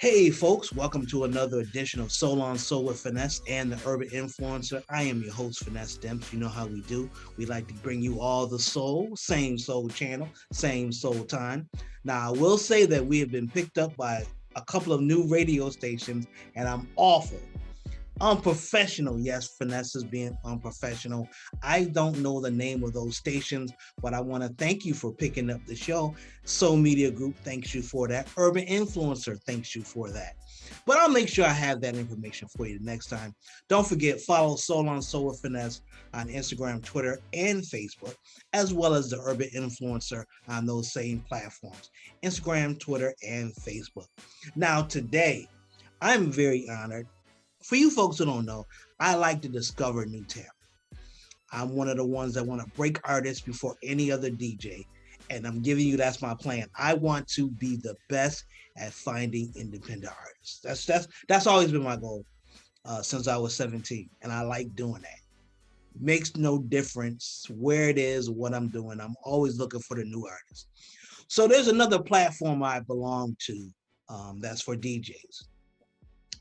Hey folks, welcome to another edition of Soul on Soul with Finesse and the Urban Influencer. I am your host, Finesse Demps. You know how we do. We like to bring you all the soul, same soul channel, same soul time. Now, I will say that we have been picked up by a couple of new radio stations, and I'm awful unprofessional. Yes, Finesse is being unprofessional. I don't know the name of those stations, but I want to thank you for picking up the show. Soul Media Group thanks you for that. Urban Influencer thanks you for that. But I'll make sure I have that information for you the next time. Don't forget, follow Soul on Soul with Finesse on Instagram, Twitter, and Facebook, as well as the Urban Influencer on those same platforms, Instagram, Twitter, and Facebook. Now, today, I'm very honored. For you folks who don't know, I like to discover new talent. I'm one of the ones that want to break artists before any other DJ. And I'm giving you that's my plan. I want to be the best at finding independent artists. That's always been my goal since I was 17, and I like doing that. Makes no difference where it is, what I'm doing. I'm always looking for the new artists. So there's another platform I belong to that's for DJs.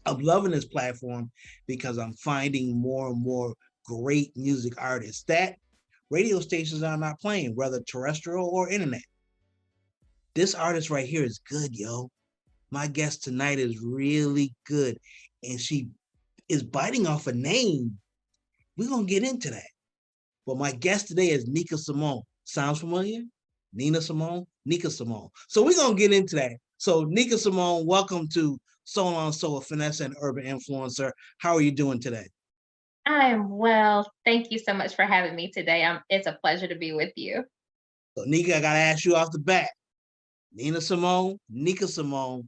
I'm loving this platform because I'm finding more and more great music artists that radio stations are not playing, whether terrestrial or internet. This artist right here is good, yo. My guest tonight is really good, and she is biting off a name. We're going to get into that. But my guest today is Neika Simone. Sounds familiar? Nina Simone? Neika Simone. So we're going to get into that. So Neika Simone, welcome to Soul on Soul, Finesse and Urban Influencer. How are you doing today? I'm well. Thank you so much for having me today. It's a pleasure to be with you. So Neika, I got to ask you off the bat. Nina Simone, Neika Simone.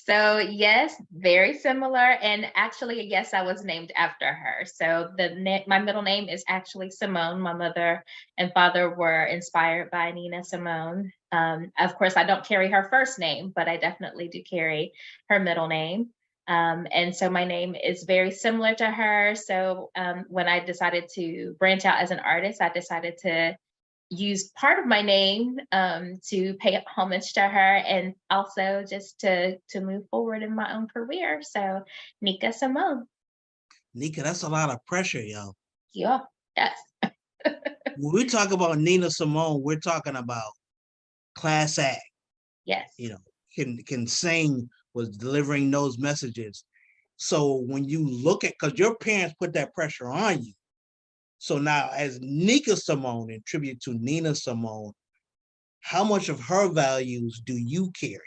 So yes, very similar. And actually, yes, I was named after her. So my middle name is actually Simone. My mother and father were inspired by Nina Simone. Of course, I don't carry her first name, but I definitely do carry her middle name. And so my name is very similar to her. So when I decided to branch out as an artist, I decided to use part of my name to pay homage to her and also just to move forward in my own career. So Neika Simone. Neika, that's a lot of pressure, yo. Yeah, yes. When we talk about Nina Simone, we're talking about class act. Yes. You know, can sing, was delivering those messages. So when you look at, because your parents put that pressure on you. So now, as Neika Simone, in tribute to Nina Simone, how much of her values do you carry?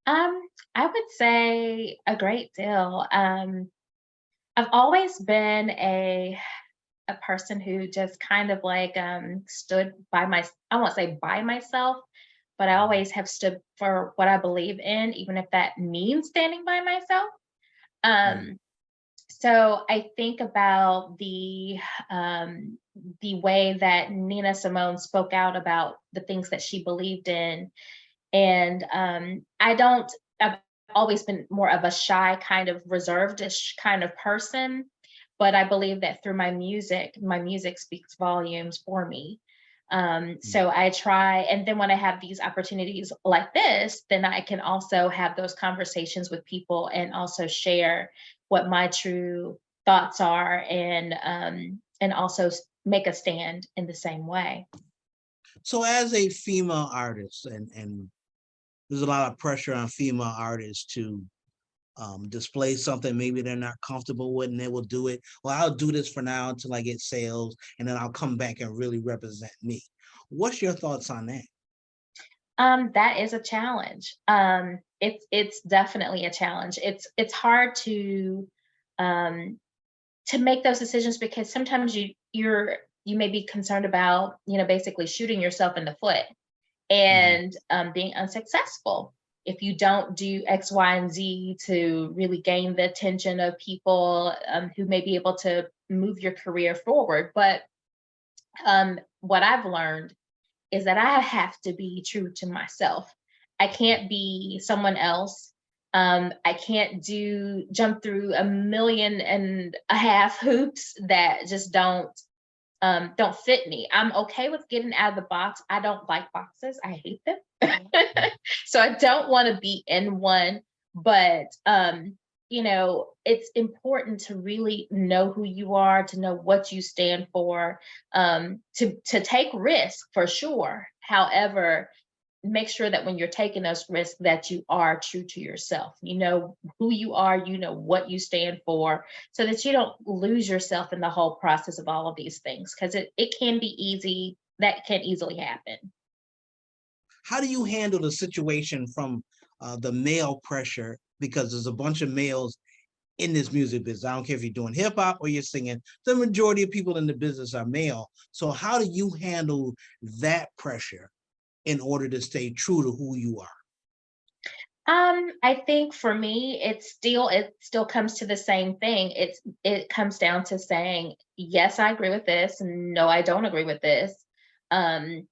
I would say a great deal. I've always been a person who just kind of like stood by I won't say by myself, but I always have stood for what I believe in, even if that means standing by myself. Um, so I think about the way that Nina Simone spoke out about the things that she believed in, and I've always been more of a shy, kind of reserved-ish kind of person, but I believe that through my music speaks volumes for me. So I try, and then when I have these opportunities like this, then I can also have those conversations with people and also share what my true thoughts are, and also make a stand in the same way. So as a female artist, and there's a lot of pressure on female artists to display something maybe they're not comfortable with, and they will do it. Well, I'll do this for now until I get sales, and then I'll come back and really represent me. What's your thoughts on that? That is a challenge. It's definitely a challenge. It's hard to make those decisions because sometimes you may be concerned about, basically shooting yourself in the foot and being unsuccessful if you don't do X, Y, and Z to really gain the attention of people who may be able to move your career forward. But what I've learned is that I have to be true to myself. I can't be someone else. I can't jump through 1.5 million hoops that just don't don't fit me. I'm okay with getting out of the box. I don't like boxes. I hate them. So I don't want to be in one, but it's important to really know who you are, to know what you stand for, to take risk for sure. However, make sure that when you're taking those risks that you are true to yourself. You know who you are, you know what you stand for, so that you don't lose yourself in the whole process of all of these things, because it can be easy, that can easily happen. How do you handle the situation from the male pressure? Because there's a bunch of males in this music business. I don't care if you're doing hip hop or you're singing, the majority of people in the business are male. So how do you handle that pressure in order to stay true to who you are? I think for me, it still comes to the same thing. It comes down to saying, yes, I agree with this, and no, I don't agree with this. And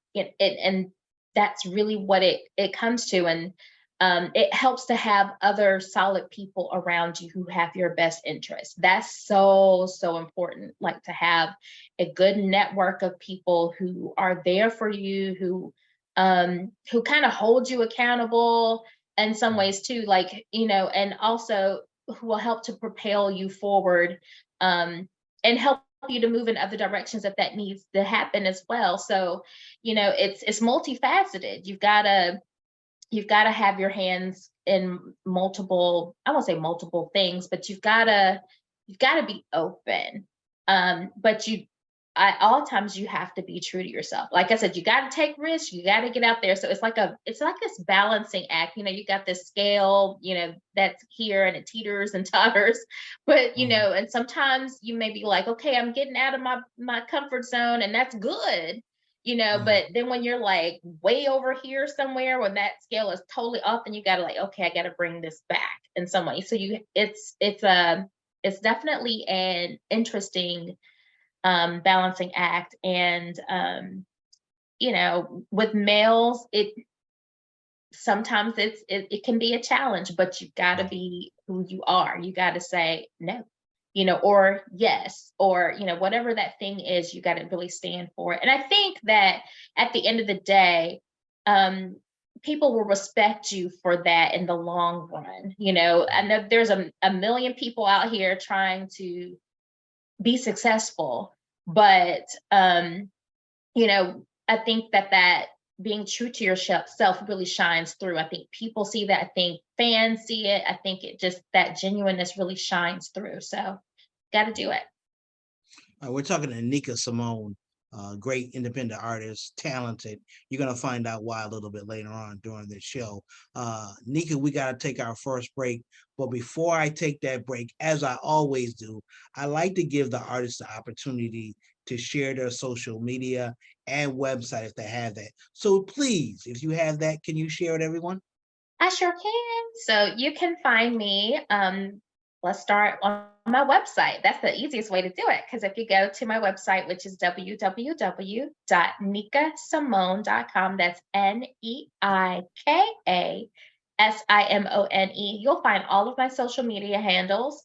that's really what it comes to. And it helps to have other solid people around you who have your best interest. That's so important. Like, to have a good network of people who are there for you, who kind of hold you accountable in some ways too, like, and also who will help to propel you forward, and help you to move in other directions if that needs to happen as well. So, it's multifaceted. You've got to have your hands in multiple, I won't say multiple things, but you've got to be open. But at all times you have to be true to yourself. Like I said, you got to take risks, you got to get out there. So it's like this balancing act. You got this scale, that's here, and it teeters and totters. But Mhm. and sometimes you may be like, okay, I'm getting out of my comfort zone, and that's good. Mhm. But then when you're like way over here somewhere, when that scale is totally off, then you gotta, like, okay, I gotta bring this back in some way. So it's definitely an interesting balancing act. And with males, it sometimes it can be a challenge, but you got to Right. be who you are. You got to say no, or yes, or whatever that thing is, you got to really stand for it. And I think that at the end of the day, um people will respect you for that in the long run. I know there's a million people out here trying to be successful, but I think that being true to yourself really shines through. I think people see that. I think fans see it. I think it just, that genuineness really shines through. So, got to do it. We're talking to Neika Simone, great independent artist, talented. You're gonna find out why a little bit later on during this show. Neika, we gotta take our first break, but before I take that break, as I always do, I like to give the artists the opportunity to share their social media and website if they have that. So please, if you have that, can you share it, everyone? I sure can. So you can find me. Let's start on my website. That's the easiest way to do it. Because if you go to my website, which is www.nikasimone.com, that's NeikaSimone, you'll find all of my social media handles,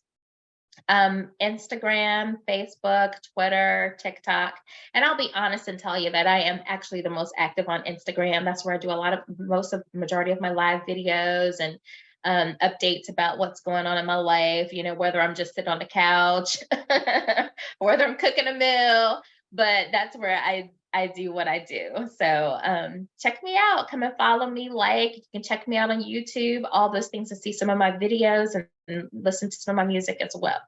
Instagram, Facebook, Twitter, TikTok. And I'll be honest and tell you that I am actually the most active on Instagram. That's where I do a lot of most of majority of my live videos and updates about what's going on in my life, whether I'm just sitting on the couch, whether I'm cooking a meal, but that's where I do what I do. So check me out. Come and follow me. You can check me out on YouTube, all those things, to see some of my videos and listen to some of my music as well.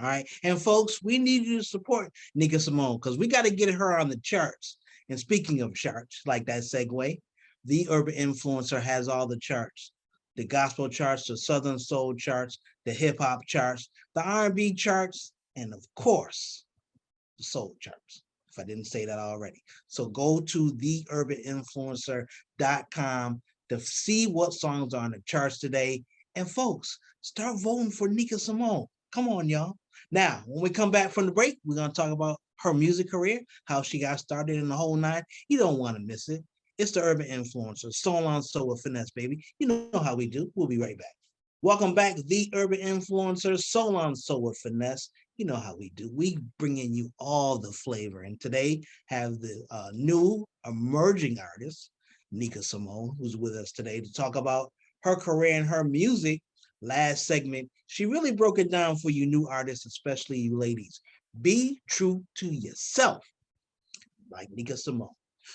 All right. And folks, we need you to support Nika Simone because we got to get her on the charts. And speaking of charts, like that segue, the urban influencer has all the charts: the gospel charts, the southern soul charts, the hip hop charts, the R&B charts, and of course, the soul charts. If I didn't say that already. So go to theurbaninfluencer.com to see what songs are on the charts today. And folks, start voting for Nika Simone. Come on, y'all. Now, when we come back from the break, we're going to talk about her music career, how she got started in the whole nine. You don't want to miss it. It's the Urban Influencer, Soul on Soul with Finesse, baby. You know how we do. We'll be right back. Welcome back, the Urban Influencer, Soul on Soul with Finesse. you know how we do. We bring in you all the flavor. And today have the new emerging artist, Neika Simone, who's with us today to talk about her career and her music. Last segment, she really broke it down for you new artists, especially you ladies. Be true to yourself, like Neika Simone.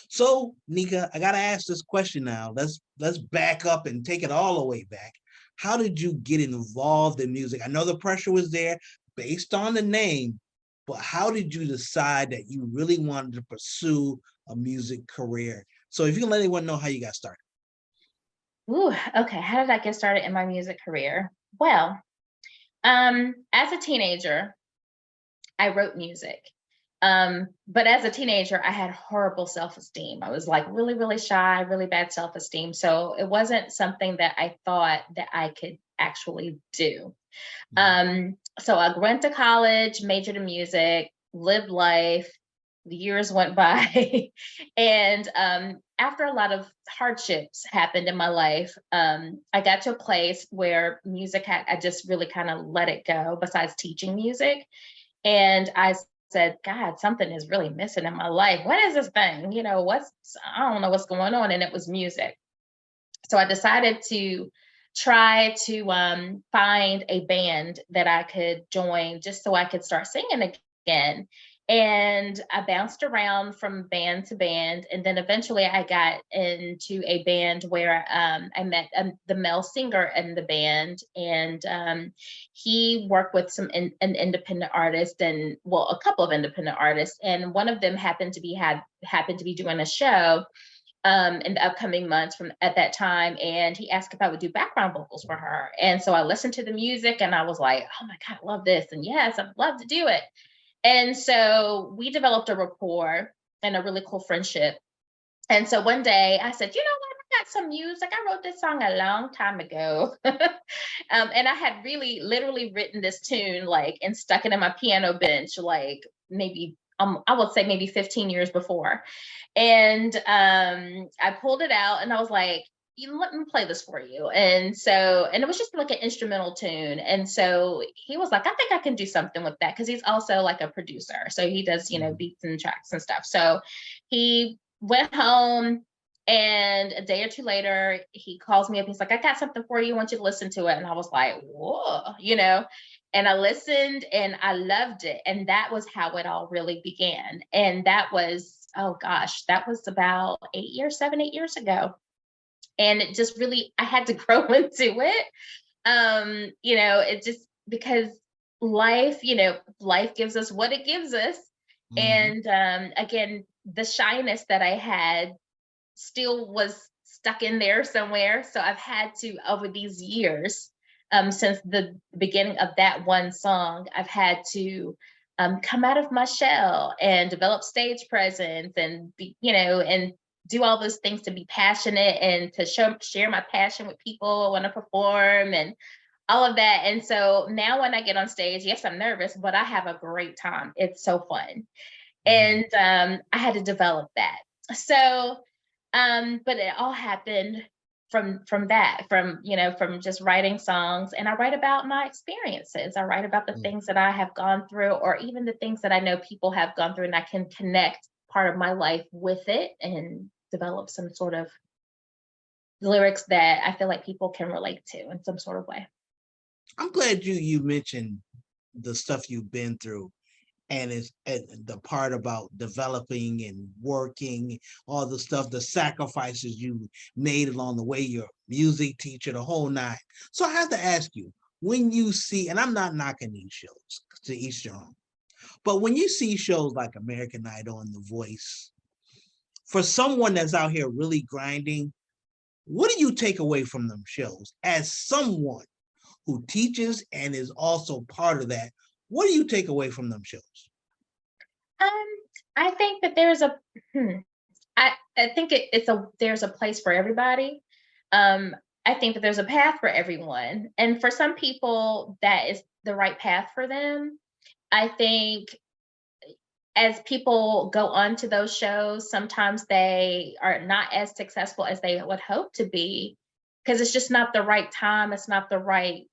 So, Neika, I gotta ask this question now. Let's back up and take it all the way back. How did you get involved in music? I know the pressure was there based on the name, but how did you decide that you really wanted to pursue a music career? So, if you can let anyone know how you got started. Ooh, okay. How did I get started in my music career? Well, as a teenager, I wrote music. But as a teenager, I had horrible self-esteem. I was like really, really shy, really bad self-esteem. So it wasn't something that I thought that I could actually do. Mhm. So I went to college, majored in music, lived life. The years went by, and after a lot of hardships happened in my life, I got to a place where music had, I just really kind of let it go. Besides teaching music, and I said, God, something is really missing in my life. What is this thing? I don't know what's going on. And it was music. So I decided to try to find a band that I could join just so I could start singing again. And I bounced around from band to band. And then eventually I got into a band where I met the male singer in the band. And he worked with an independent artist and, well, a couple of independent artists. And one of them happened to be doing a show in the upcoming months from at that time. And he asked if I would do background vocals for her. And so I listened to the music and I was like, oh my God, I love this. And yes, I'd love to do it. And so we developed a rapport and a really cool friendship. And so one day I said, you know what? I got some music. I wrote this song a long time ago. And I had really literally written this tune like and stuck it in my piano bench, like maybe I would say maybe 15 years before. And I pulled it out and I was like, you let me play this for you. And it was just like an instrumental tune. And so he was like, I think I can do something with that. Cause he's also like a producer. So he does, beats and tracks and stuff. So he went home and a day or two later, he calls me up. He's like, I got something for you. I want you to listen to it. And I was like, whoa, and I listened and I loved it. And that was how it all really began. And that was, oh gosh, that was about 8 years ago. And it just really, I had to grow into it. It just because life gives us what it gives us. Mhm. And again, the shyness that I had still was stuck in there somewhere. So I've had to, over these years, since the beginning of that one song, I've had to come out of my shell and develop stage presence and and do all those things to be passionate and to share my passion with people when I perform and all of that. And so now when I get on stage, yes, I'm nervous, but I have a great time. It's so fun. Mhm. And I had to develop that. So but it all happened from that, from just writing songs. And I write about my experiences. I write about the Mhm. things that I have gone through, or even the things that I know people have gone through, and I can connect part of my life with it and develop some sort of lyrics that I feel like people can relate to in some sort of way. I'm glad you mentioned the stuff you've been through and it's and the part about developing and working, all the stuff, the sacrifices you made along the way, your music teacher, the whole nine. So I have to ask you, when you see, and I'm not knocking these shows, to each their own, but when you see shows like American Idol and The Voice, for someone that's out here really grinding, what do you take away from them shows as someone who teaches and is also part of that? What do you take away from them shows? Um, I think that there's a hmm, I think there's a place for everybody. Um, I think that there's a path for everyone. And for some people, that is the right path for them. I think as people go on to those shows, sometimes they are not as successful as they would hope to be because it's just not the right time. It's not the right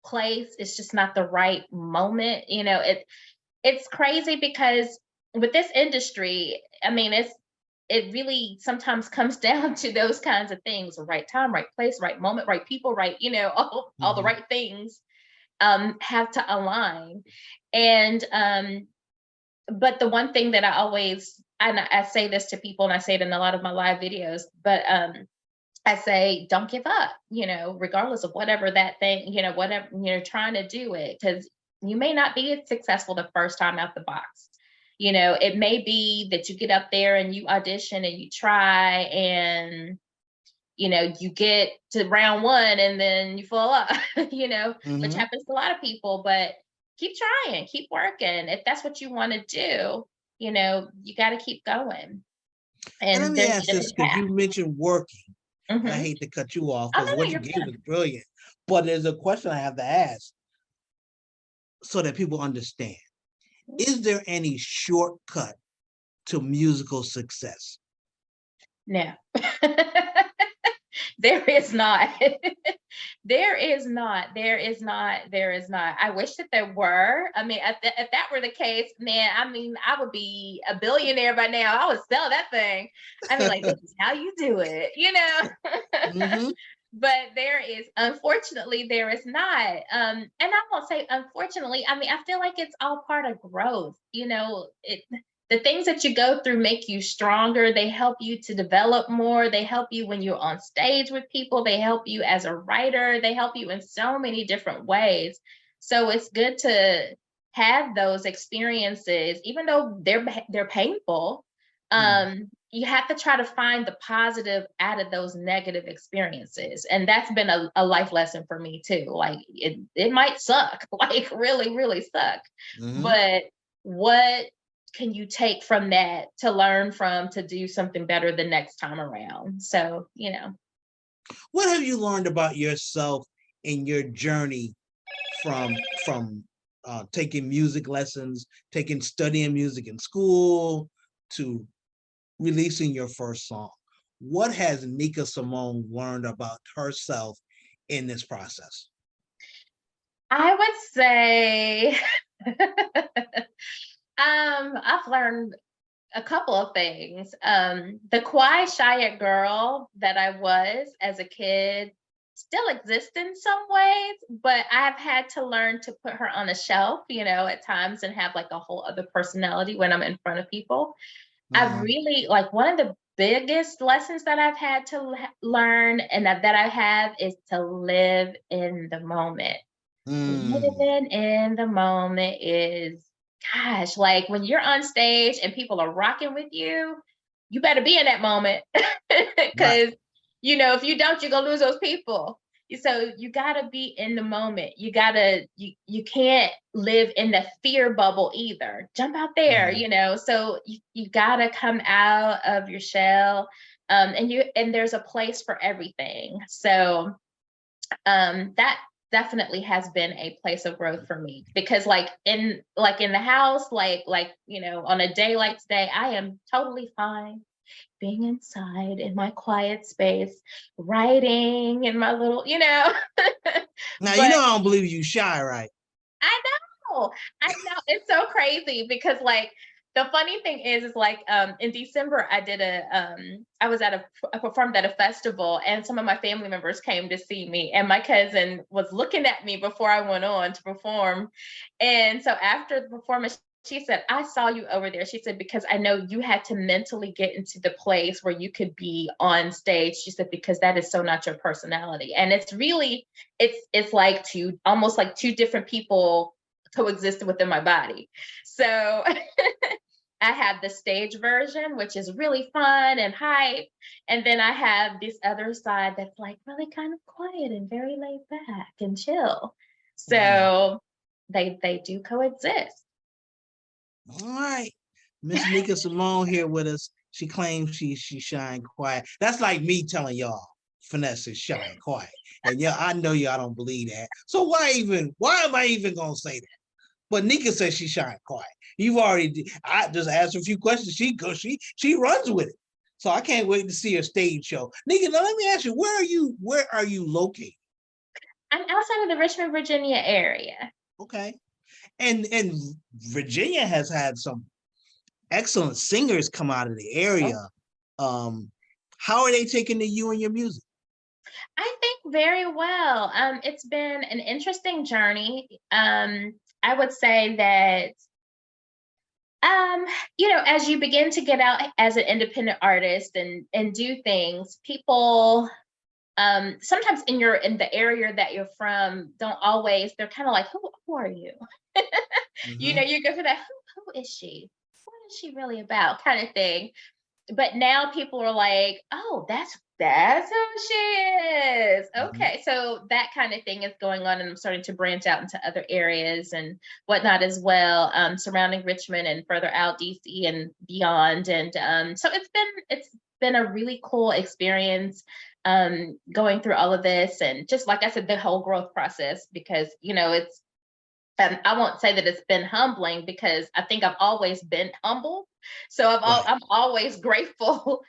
place. It's just not the right moment. It's crazy because with this industry, I mean, it really sometimes comes down to those kinds of things: right time, right place, right moment, right people, right, all the Hmm. right things have to align. And but the one thing that I always, and I say this to people, and I say it in a lot of my live videos, but I say, don't give up, regardless of whatever that thing, whatever you're trying to do it, because you may not be as successful the first time out the box. It may be that you get up there and you audition and you try, and you get to round one and then you fall off, which Hmm. happens to a lot of people. But keep trying, keep working. If that's what you want to do, you got to keep going. And let And me there's ask a this, different because path. you mentioned working, and I Hmm. hate to cut you off Oh, because no, no, what you you're gave good. is brilliant. But there's a question I have to ask so that people understand. Is there any shortcut to musical success? No. There is not. There is not. There is not. There is not. I wish that there were. I mean, if that were the case, man, I mean, I would be a billionaire by now. I would sell that thing. I mean, like, this is how you do it. Hmm. But unfortunately, there is not. And I won't say unfortunately. I mean, I feel like it's all part of growth. The things that you go through make you stronger. They help you to develop more. They help you when you're on stage with people. They help you as a writer. They help you in so many different ways. So it's good to have those experiences, even though they're painful. You have to try to find the positive out of those negative experiences. And that's been a life lesson for me too. Like it might suck, like really, really suck. Hmm. But what can you take from that to learn from to do something better the next time around? So, What have you learned about yourself in your journey from taking music lessons, taking studying music in school, to releasing your first song? What has Neika Simone learned about herself in this process? I would say I've learned a couple of things. The quiet, shy girl that I was as a kid still exists in some ways, but I've had to learn to put her on a shelf, at times, and have like a whole other personality when I'm in front of people. I've Uh, really, like, one of the biggest lessons that I've had to learn, and that I have, is to live in the moment. mm, Living in the moment is, gosh, like when you're on stage and people are rocking with you, you better be in that moment. right. Because, if you don't, you're gonna lose those people. So you gotta be in the moment. You can't live in the fear bubble either. Jump out there, Mhm. So you gotta come out of your shell. And there's a place for everything. So that definitely has been a place of growth for me, because like in the house, on a day like today, I am totally fine being inside in my quiet space, writing in my little, Now you but know I don't believe you shy, right? I I know it's so crazy because, like, the funny thing is like, in December I was I performed at a festival, and some of my family members came to see me, and my cousin was looking at me before I went on to perform. And so after the performance, she said, "I saw you over there." She said, "Because I know you had to mentally get into the place where you could be on stage." She said, "Because that is so not your personality." And it's really, it's like almost like two different people coexist within my body. So I have the stage version, which is really fun and hype. And then I have this other side that's like really kind of quiet and very laid back and chill. Mm. So they do coexist. All right. Miss Neika Simone here with us. She claims she shy and quiet. That's like me telling y'all finesse is shy and quiet. And yeah, I know y'all don't believe that. So why am I even gonna say that? But Nika says she's shy and quiet. I just asked her a few questions. She runs with it. So I can't wait to see her stage show. Nika, now let me ask you, where are you located? I'm outside of the Richmond, Virginia area. Okay. And Virginia has had some excellent singers come out of the area. Oh, Um, how are they taking to you and your music? I think very well. It's been an interesting journey. I would say that um, as you begin to get out as an independent artist and do things, people sometimes in the area that you're from don't always, they're kind of like, who are you? Hmm. You go for that, who is she? What is she really about? Kind of thing. But now people are like, oh, that's who she is. Hmm. Okay, so that kind of thing is going on, and I'm starting to branch out into other areas and whatnot as well, surrounding Richmond and further out DC and beyond. And so it's been a really cool experience, going through all of this, and just like I said, the whole growth process, because it's I won't say that it's been humbling, because I think I've always been humble. So Right. I'm always grateful,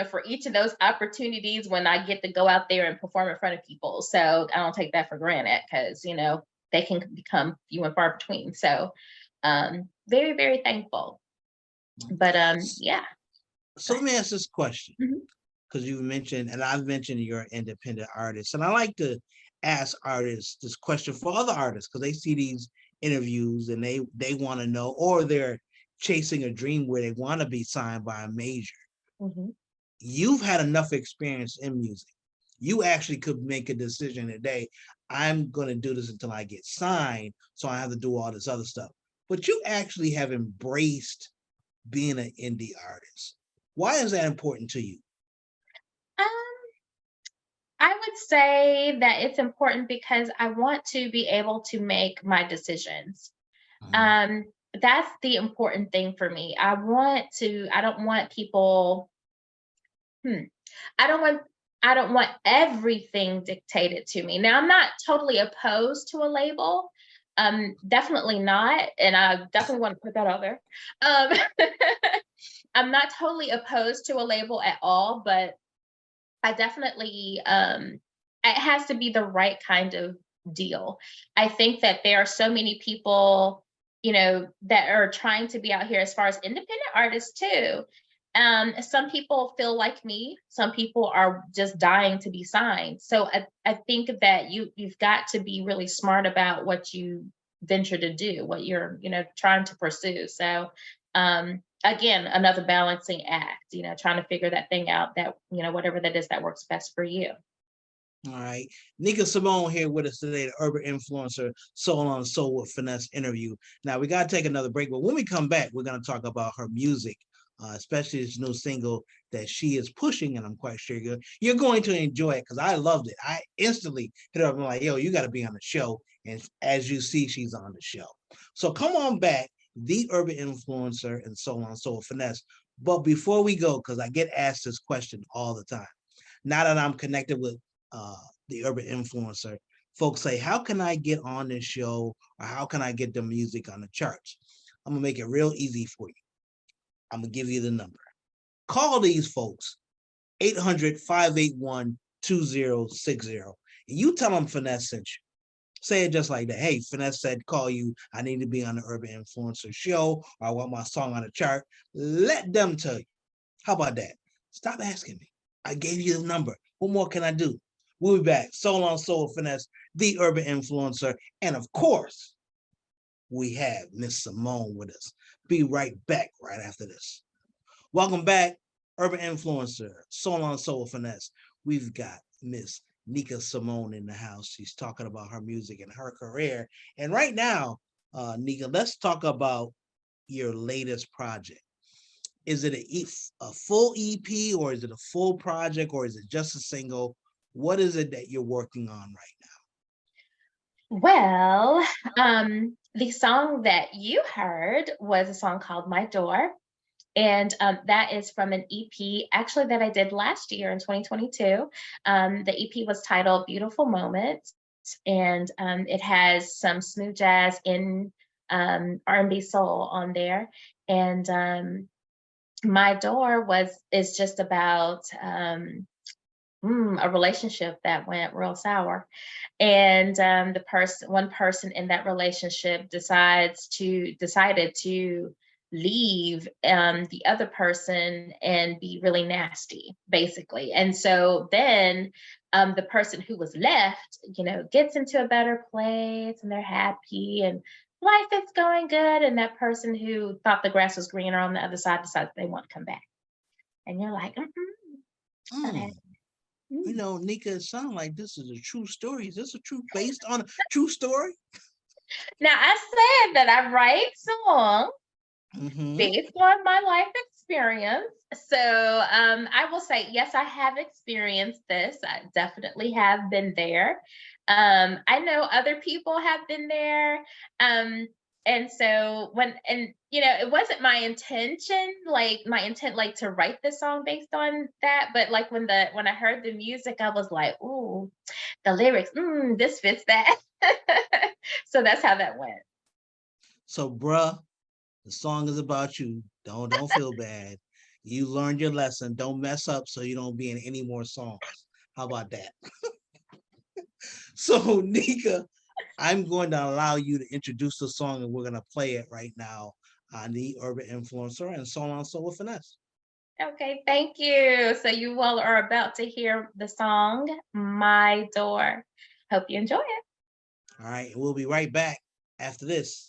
for each of those opportunities when I get to go out there and perform in front of people. So I don't take that for granted, because, they can become few and far between. So very, very thankful. But yeah. So Go let ahead. me ask this question, Mhm. because you mentioned, and I've mentioned you're an independent artist, and I like to ask artists this question for other artists because they see these interviews and they want to know, or they're chasing a dream where they want to be signed by a major. Mhm. You've had enough experience in music. You actually could make a decision today. I'm going to do this until I get signed, so I have to do all this other stuff. But you actually have embraced being an indie artist. Why is that important to you? Um, I would say that it's important because I want to be able to make my decisions. Mhm. Um, that's the important thing for me. I don't want people, hmm, I don't want I don't want everything dictated to me. Now, I'm not totally opposed to a label. Definitely not. And I definitely want to put that out there. Um, I'm not totally opposed to a label at all, but I definitely it has to be the right kind of deal. I think that there are so many people, that are trying to be out here as far as independent artists too. Some people feel like me, some people are just dying to be signed. So I think that you've got to be really smart about what you venture to do, what you're, trying to pursue. So again, another balancing act, trying to figure that thing out, that, whatever that is that works best for you. All right. Neika Simone here with us today, the urban influencer, Soul on Soul with Finesse interview. Now, we got to take another break, but when we come back, we're going to talk about her music, especially this new single that she is pushing. And I'm quite sure you're going to enjoy it because I loved it. I instantly hit her up and like, yo, you got to be on the show. And as you see, she's on the show. So come on back, the urban influencer and Soul on Soul with Finesse. But before we go, because I get asked this question all the time, now that I'm connected with uh, the urban influencer, folks say, how can I get on this show or how can I get the music on the charts? I'm gonna make it real easy for you. I'm gonna give you the number. Call these folks, 800-581-2060. And you tell them Finesse sent you. Say it just like that. Hey, Finesse said, call you. I need to be on the Urban Influencer show, or I want my song on the chart. Let them tell you. How about that? Stop asking me. I gave you the number. What more can I do? We'll be back. Soul on Soul Finesse, the urban influencer. And of course, we have Miss Simone with us. Be right back right after this. Welcome back, urban influencer, Soul on Soul Finesse. We've got Miss Neika Simone in the house. She's talking about her music and her career. And right now, Neika, let's talk about your latest project. Is it a full EP or is it a full project or is it just a single? What is it that you're working on right Well, the song that you heard was a song called My Door. And that is from an EP actually that I did last year in 2022. The EP was titled Beautiful Moments, and it has some smooth jazz in R&B soul on there. And My Door is just about a relationship that went real sour. And one person in that relationship decided to leave the other person and be really nasty, basically. And so then the person who was left, gets into a better place and they're happy and life is going good. And that person who thought the grass was greener on the other side decides they want to come back. And you're like, Mm. You mm. know, Nika, it sounds like this is a true story. Is this a true based on a true story? Now I said that I write songs Mm-hmm. based on my life experience. So I will say, yes, I have experienced this. I definitely have been there. I know other people have been there. And so it wasn't my intention, like to write the song based on that. But like when I heard the music, I was like, ooh, the lyrics, this fits that. So that's how that went. So, bruh, the song is about you. Don't feel bad. You learned your lesson. Don't mess up so you don't be in any more songs. How about that? So, Nika, I'm going to allow you to introduce the song and we're going to play it right now on the Urban Influencer and So On So with Finesse. Okay, thank you. So you all are about to hear the song My Door. Hope you enjoy it. All right, we'll be right back after this.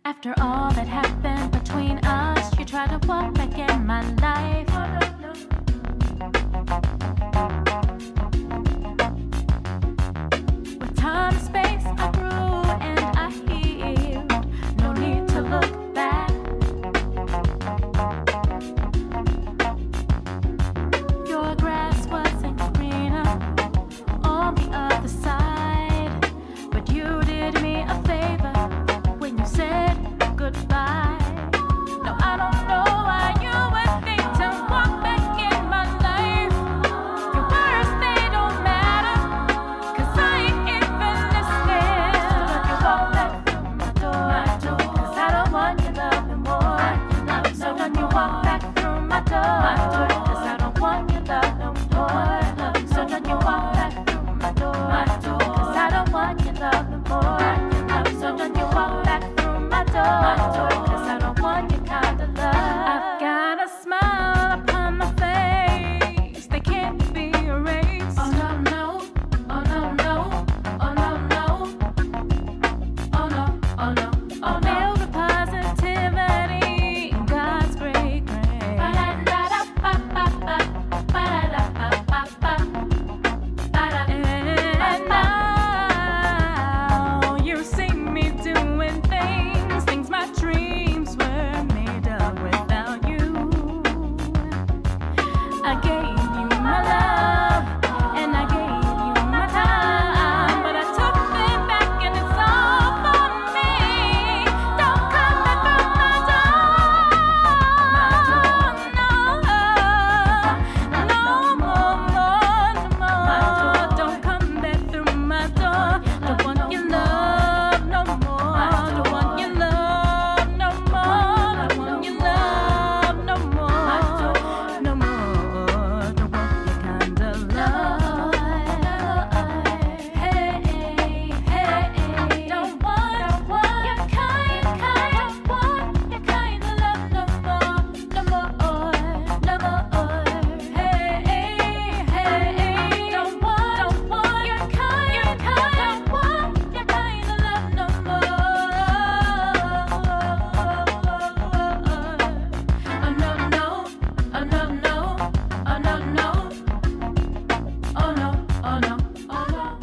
After all that happened between us, you tried to walk back in my life. With time and space, I grew and I healed. No need to look back. Your grass wasn't greener on the other side, but you did me a favor when you said goodbye. No, I don't know why you would think to walk back in my life. Your words, they don't matter, 'cause I ain't even listening. So don't you walk back through my door, 'cause I don't want your love no more. So don't you walk back through my door, 'cause I don't want your love no more. So don't you walk back through my door, 'cause I don't want your love no more. So don't you walk back through my door, 'cause I don't want your kind of love. I've got a smile upon my face that can't be erased. Oh no, no, oh no, no, oh no, no, oh no, oh no, oh no. Filled with positivity, God's great grace. And now you see me doing things my dreams were made of without you. I gave you my love and I gave you my time, but I took them back and it's all for me. Don't come back from my door, no, no more. Don't come back through my door. Don't want your love no more. Don't want your love no more. Don't want your love no more. No more. Don't want your kind of love. Hey, hey, don't want your kind of love no more. No more. No more. Hey, don't want your kind of love no more. Oh no, no, oh no, no, oh no, no, oh no, oh no, oh no.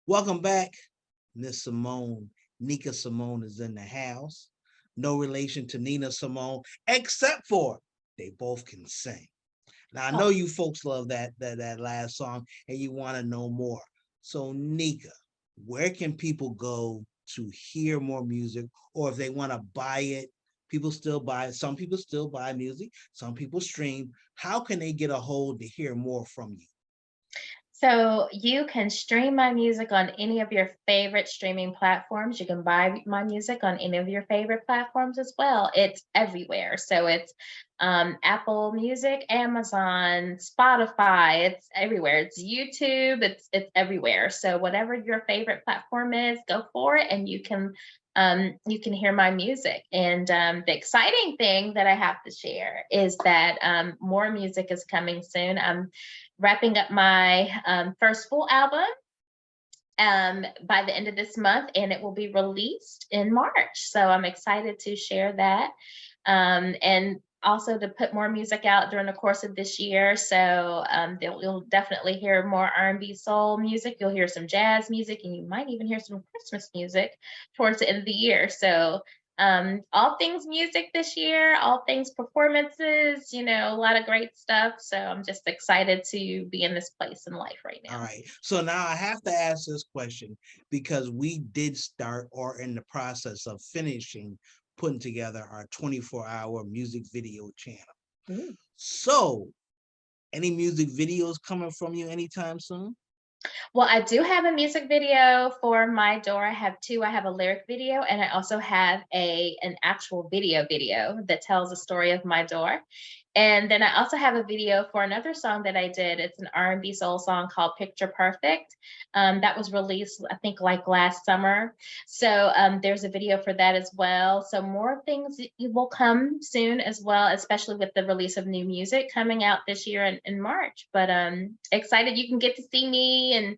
Welcome back, Miss Simone. Neika Simone is in the house. no relation to Nina Simone, except for they both can sing. Now I know Oh, you folks love that last song and you want to know more. So Nika, where can people go to hear more music, or if they want to buy it? People still buy it. Some people still buy music. Some people stream. How can they get a hold to hear more from you? so you can stream my music on any of your favorite streaming platforms. You can buy my music on any of your favorite platforms as well. It's everywhere. So it's Apple Music, Amazon, Spotify. It's everywhere. It's YouTube. It's everywhere. So whatever your favorite platform is, go for it, and you can hear my music. And the exciting thing that I have to share is that more music is coming soon. I'm wrapping up my first full album by the end of this month, and it will be released in March. So I'm excited to share that, and also to put more music out during the course of this year. So you'll definitely hear more R&B soul music. You'll hear some jazz music, and you might even hear some Christmas music towards the end of the year. So all things music this year, all things performances, a lot of great stuff. So I'm just excited to be in this place in life right All now. right. So now I have to ask this question because we did start or in the process of finishing putting together our 24-hour music video channel. Ooh. So, any music videos coming from you anytime soon? Well, I do have a music video for My Door. I have two. I have a lyric video, and I also have an actual video that tells the story of My Door. And then I also have a video for another song that I did. It's an R&B soul song called Picture Perfect. That was released, I think, like last summer. So there's a video for that as well. So more things will come soon as well, especially with the release of new music coming out this year in March. But excited you can get to see me and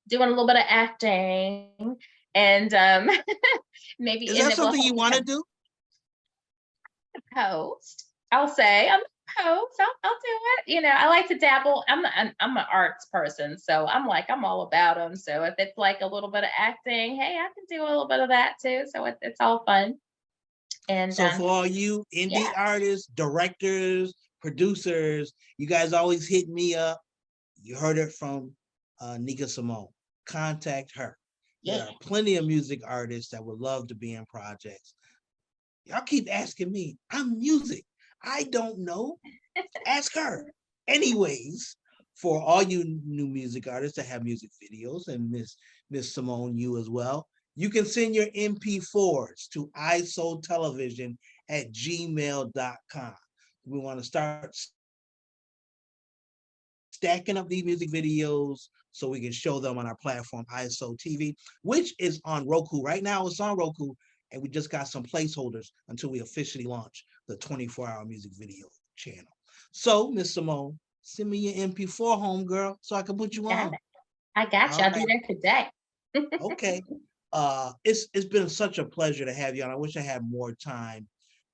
doing a little bit of acting, and maybe Is and that it will something you hopefully want to have do? a post. I'll say I'm a post. I'll do it. I like to dabble. I'm an arts person, so I'm all about them. So if it's like a little bit of acting, hey, I can do a little bit of that too. So it's all fun. And So for all you indie yeah, artists, directors, producers, you guys always hit me up. You heard it from Neika Simone. Contact her. There yeah. are plenty of music artists that would love to be in projects. Y'all keep asking me. I'm music. I don't know. Ask her. Anyways, for all you new music artists that have music videos, and Miss Simone, you as well, you can send your MP4s to isotelevision at gmail.com. We want to start stacking up these music videos so we can show them on our platform, ISO TV, which is on Roku. Right now, it's on Roku, and we just got some placeholders until we officially launch the 24-hour music video channel. So, Miss Simone, send me your MP4 home, girl, so I can put you Got on. it. I got you. All I'll do right. that today. Okay. It's been such a pleasure to have you on. I wish I had more time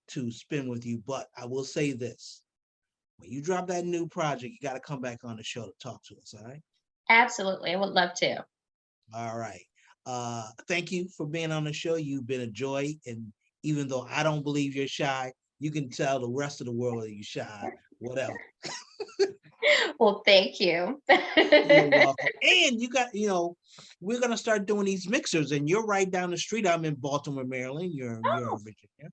to spend with you, but I will say this. When you drop that new project, you got to come back on the show to talk to us, all right? Absolutely. I would love to. All right. Thank you for being on the show. You've been a joy. And even though I don't believe you're shy, you can tell the rest of the world that you're shy, whatever. Well, thank you. You're welcome. And we're gonna start doing these mixers, and you're right down the street. I'm in Baltimore, Maryland. You're in Oh, Virginia.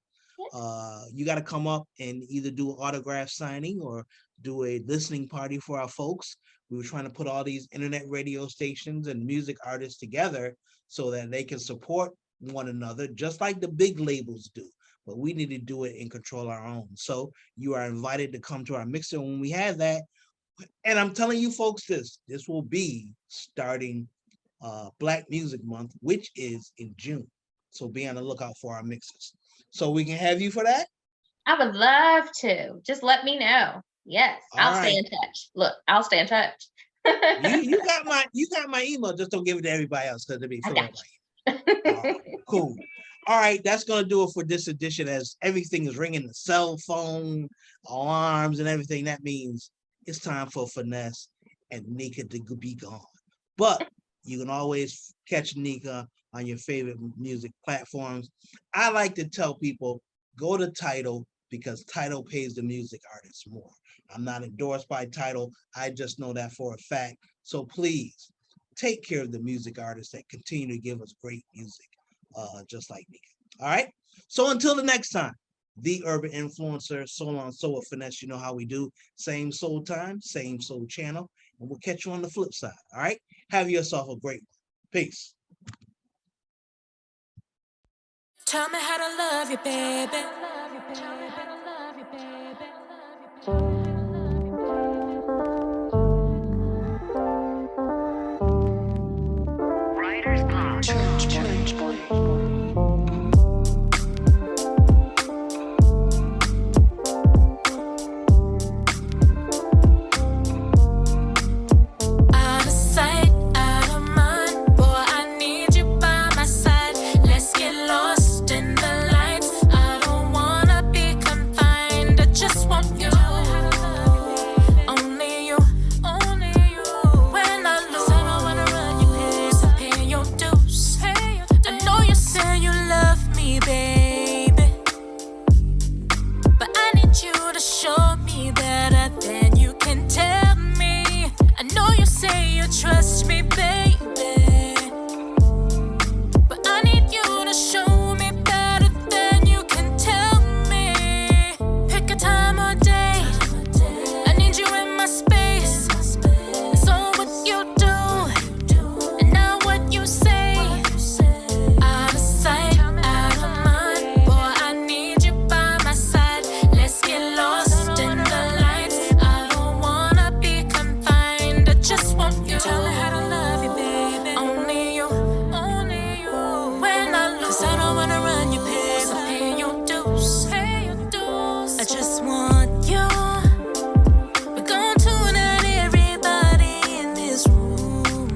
yeah. You got to come up and either do an autograph signing or do a listening party for our folks. We were trying to put all these internet radio stations and music artists together so that they can support one another, just like the big labels do. But we need to do it and control our own. So you are invited to come to our mixer when we have that. And I'm telling you folks this will be starting Black Music Month, which is in June. So be on the lookout for our mixes. So we can have you for that. I would love to. Just let me know. Yes, All I'll stay right. in touch. Look, I'll stay in touch. You got my email. Just don't give it to everybody else because it'll be I filled up got by you. All right, you. cool. All right, that's gonna do it for this edition. As everything is ringing, the cell phone alarms and everything. That means it's time for Finesse and Nika to be gone. But you can always catch Nika on your favorite music platforms. I like to tell people go to Tidal because Tidal pays the music artists more. I'm not endorsed by Tidal. I just know that for a fact. So please take care of the music artists that continue to give us great music, just like Neika. All right. So until the next time, the Urban Influencer, Soul on Soul with Finesse. You know how we do. Same soul time, same soul channel. And we'll catch you on the flip side. All right. Have yourself a great one. Peace. Tell me how to love you, baby. Writer's Block. Out of sight, out of mind. Boy, I need you by my side. Let's get lost in the lights. I don't wanna be confined. I just want you. Only you, only you. When I lose, I don't wanna run your pace. I pay your dues. I know you say you love me, baby, but I need you to show me better than you can tell me. I know you say you trust me, baby, but I need you to show me better than you can tell me. Pick a time or date. I need you in my space. It's all what you do and not what you say. Out of sight, out of mind. Boy, I need you by my side. Let's get lost in the lights. I don't wanna be confined. I just want you. Tell me how to love you, baby. Only you, only you. When I lose, I don't wanna run your pace. I pay your dues. I just want you. We're going to tonight, everybody in this room.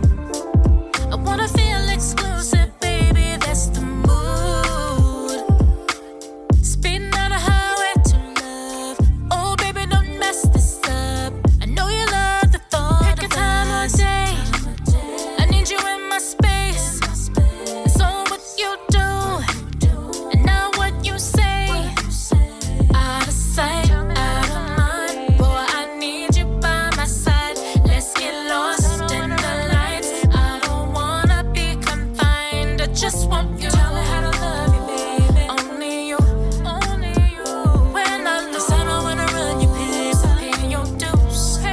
I wanna feel exclusive, baby, that's the mood. Speeding on a highway to love. Oh, baby, don't mess this up. I know you love the thought. Pick a time or date. I need you in my space. It's all what you do and not what you say. Out of sight, out of mind. Boy, I need you by my side. Let's get lost in the lights. I don't wanna be confined. I just want you. Tell me how to love you, baby. Only you, only you. When I lose, I don't wanna run your pace. I pay your dues. I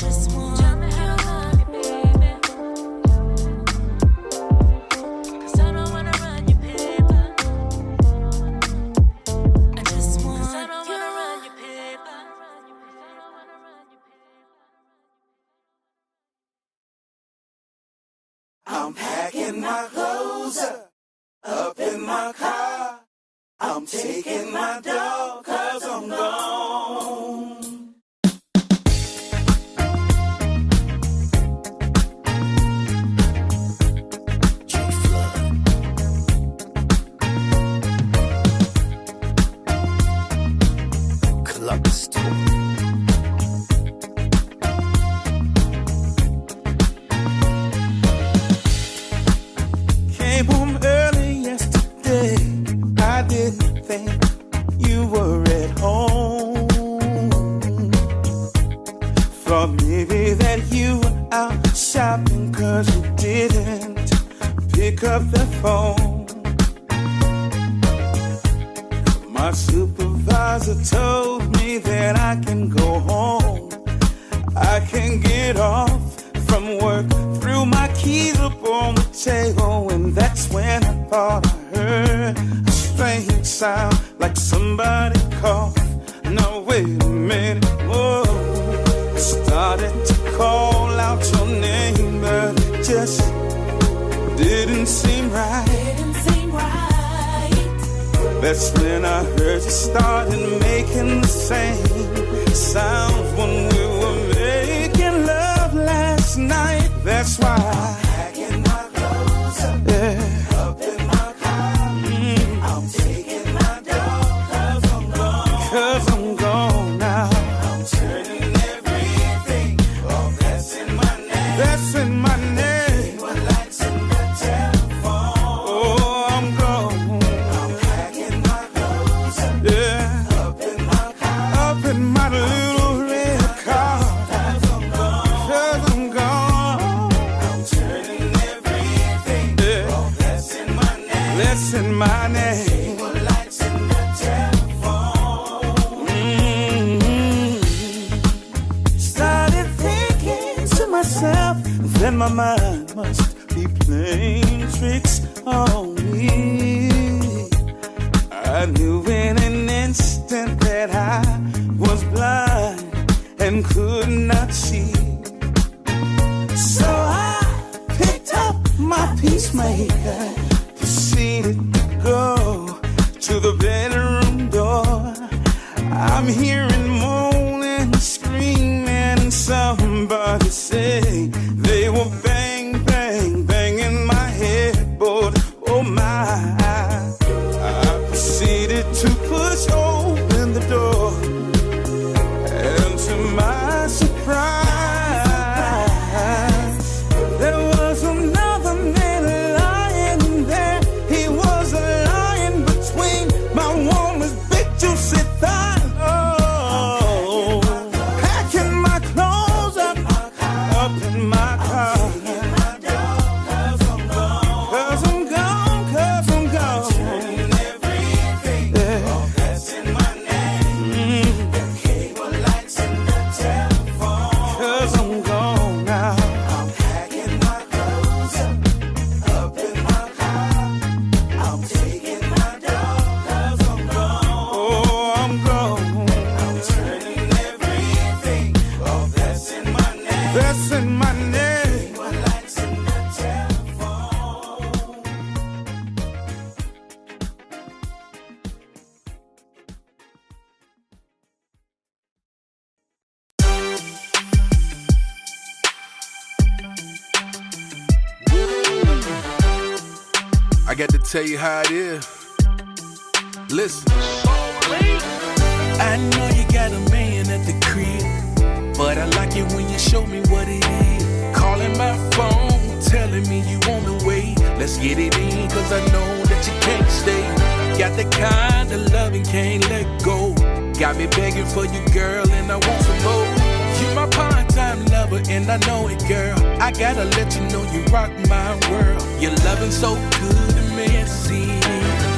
just want you. Tell me how to love you, baby. 'Cause I don't wanna run your paper. I just want you. 'Cause I don't wanna run your paper. I'm packing my clothes up in my car. I'm taking my dog 'cause I'm gone. Colombus Toy. Came home early yesterday. I didn't think you were at home. Thought maybe that you were out shopping 'cause you didn't pick up the phone. My supervisor told me that I can go home. I can get off from work, threw my keys up on the table, and that's when I thought I heard a strange sound, like somebody coughed. No, wait a minute, whoa. I started to call out your name, but it just didn't seem right. That's when I heard you started making the same sounds when we were making love last night. That's why I'm packing my clothes up in my car. I'm taking my dog 'cause I'm gone. 'Cause I'm gone now. I'm turning everything off that's in my name. That's in my name. My lights in the telephone. Oh, I'm gone. I'm packing my clothes. blessing my name. Started thinking to myself, then my mind must be playing tricks on me. I knew in an instant that I was blind and could not see. So I picked up my peacemaker, proceeded to go to the bedroom door. I'm hearing moaning, screaming, somebody say they were bang, bang, banging my headboard. Oh my. I proceeded to push open the door, and to my surprise, there was another man lying there. He was lying between my woman's big juicy thigh. Oh, packing my clothes up in my car. I got to tell you how it is. Listen. I know you got a man at the crib, but I like it when you show me what it is. Calling my phone, telling me you on the way. Let's get it in, cause I know that you can't stay. Got the kind of loving, can't let go. Got me begging for you, girl, and I want some more. You my part-time lover, and I know it, girl. I gotta let you know you rock my world. Your loving so good and messy,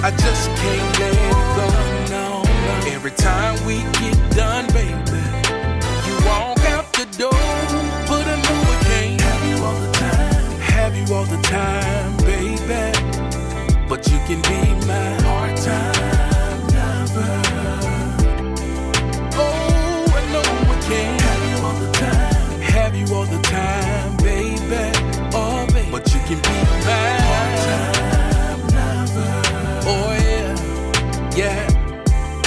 I just can't let it go, no, no. Every time we get done, baby, you walk out the door, but I know I can't have you all the time. Have you all the time, baby, but you can be my part-time lover. Oh, I know I can't have you all the time. Have you all the time, baby, oh, baby, but you can be my part-time lover. Oh, yeah, yeah,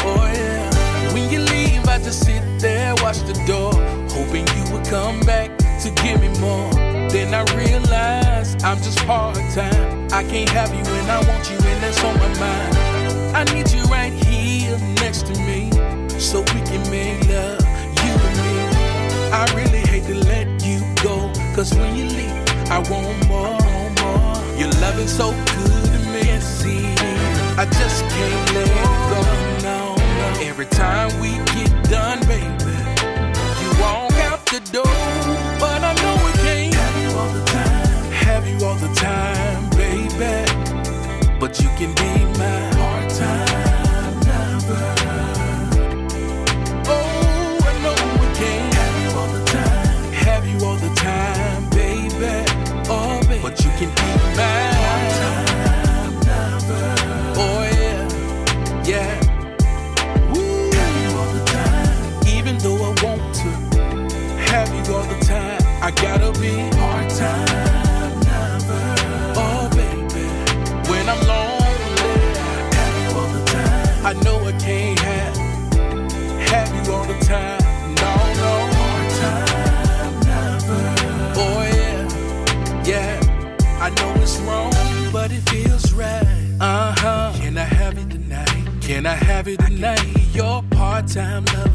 oh, yeah. When you leave, I just sit there, watch the door, hoping you would come back to give me more. Then I realize I'm just part-time. I can't have you when I want you, and that's on my mind. I need you right here next to me, so we can make love, you and me. I really hate to let you go, cause when you leave, I want more, more. Your loving so good and messy, I just can't let it go, no, no. Every time we get done, baby, you walk out the door, but I know we can't have you all the time. Have you all the time, baby, but you can be my part-time lover. Oh, I know we can't have you all the time. Have you all the time, baby, oh, baby, but you can be my part-time lover. Oh, yeah, yeah. Woo. Have you all the time. Even though I want to have you all the time, I gotta be part-time lover. Oh, baby, when I'm lonely, have you all the time. I know I can't have you all the time. No, no, part-time lover. Oh, yeah, yeah. I know it's wrong, but it feels right. Uh-huh. Can I have it tonight? Can I have it tonight? Your part-time lover.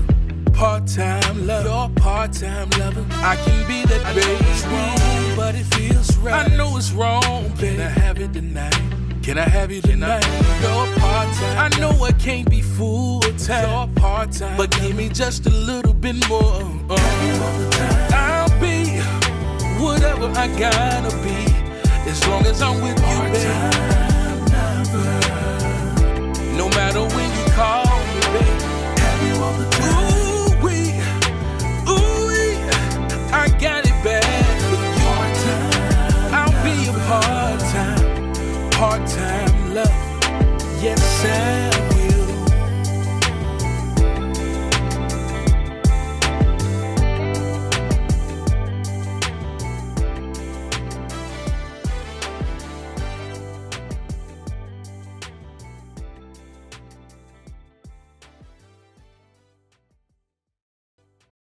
Part-time lover, your part-time lover. I can be that baby. It's wrong, but it feels right. I know it's wrong, baby. Can I have it tonight? Can I have you tonight? Your part-time. I know I can't be full-time. Your part-time, but give me just a little bit more. I'll be whatever I gotta be, as long as I'm with you,